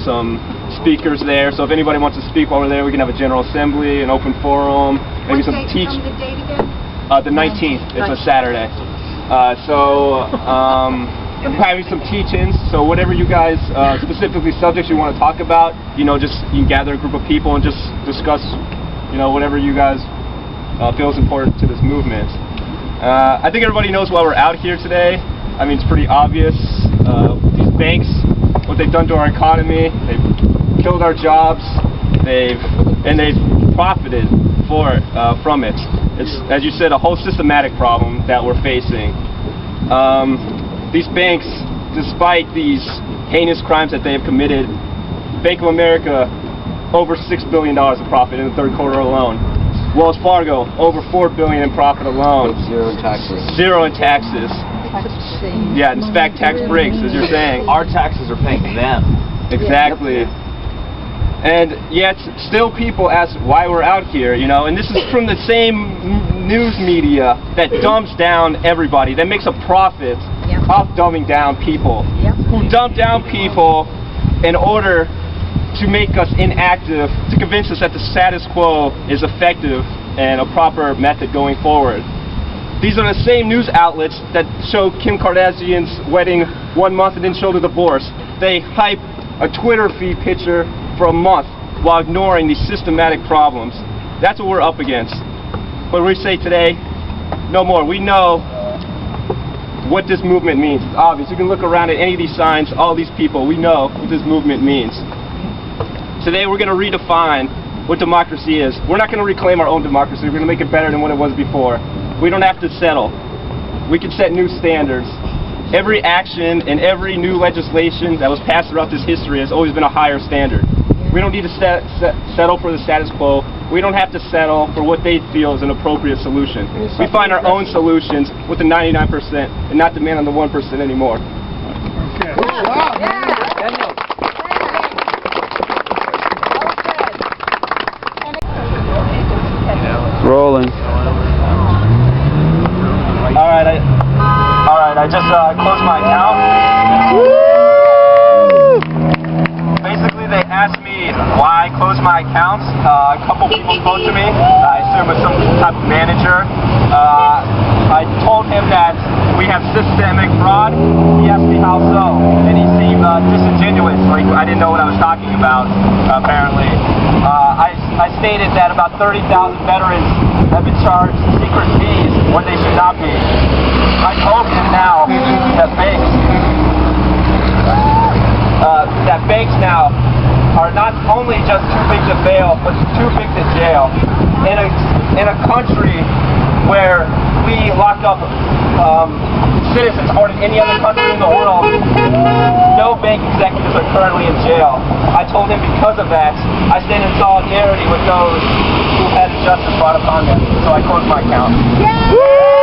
some speakers there. So if anybody wants to speak while we're there, we can have a general assembly, an open forum, maybe some teach. The date again? The 19th. It's a Saturday. We're having some teach-ins. So whatever you guys, specifically subjects you want to talk about, you can gather a group of people and just discuss, whatever you guys feel is important to this movement. I think everybody knows why we're out here today. I mean, it's pretty obvious. These banks, what they've done to our economy, they've killed our jobs, they've profited from it. It's, as you said, a whole systematic problem that we're facing. These banks, despite these heinous crimes that they have committed, Bank of America, over $6 billion of profit in the third quarter alone. Wells Fargo, over $4 billion in profit alone. Zero in taxes. Zero in taxes. Yeah, in fact, tax breaks, as you're saying. Our taxes are paying them. Exactly. And yet, still people ask why we're out here, and this is from the same news media that dumps down everybody, that makes a profit off dumbing down people, who dump down people in order to make us inactive, to convince us that the status quo is effective and a proper method going forward. These are the same news outlets that show Kim Kardashian's wedding 1 month and then show the divorce. They hype a Twitter feed picture for a month while ignoring these systematic problems. That's what we're up against. But we say today, no more. We know what this movement means. It's obvious. You can look around at any of these signs, all these people. We know what this movement means. Today we're going to redefine what democracy is. We're not going to reclaim our own democracy. We're going to make it better than what it was before. We don't have to settle. We can set new standards. Every action and every new legislation that was passed throughout this history has always been a higher standard. We don't need to settle for the status quo. We don't have to settle for what they feel is an appropriate solution. We find our own solutions with the 99% and not demand on the 1% anymore. Okay. Rolling. All right. I just closed my account. Basically, they asked me why I closed my account. A couple people spoke to me. I assume it was some type of manager. I told him that we have systemic fraud. He asked me how so, and he seemed disingenuous, like I didn't know what I was talking about, apparently. I stated that about 30,000 veterans have been charged secret fees when they should not be. I told him now that banks now are not only just too big to fail, but too big to jail. In a country where we lock up citizens more than any other country in the world, no bank executives are currently in jail. I told him because of that, I stand in solidarity with those who had injustice brought upon them. So I closed my account.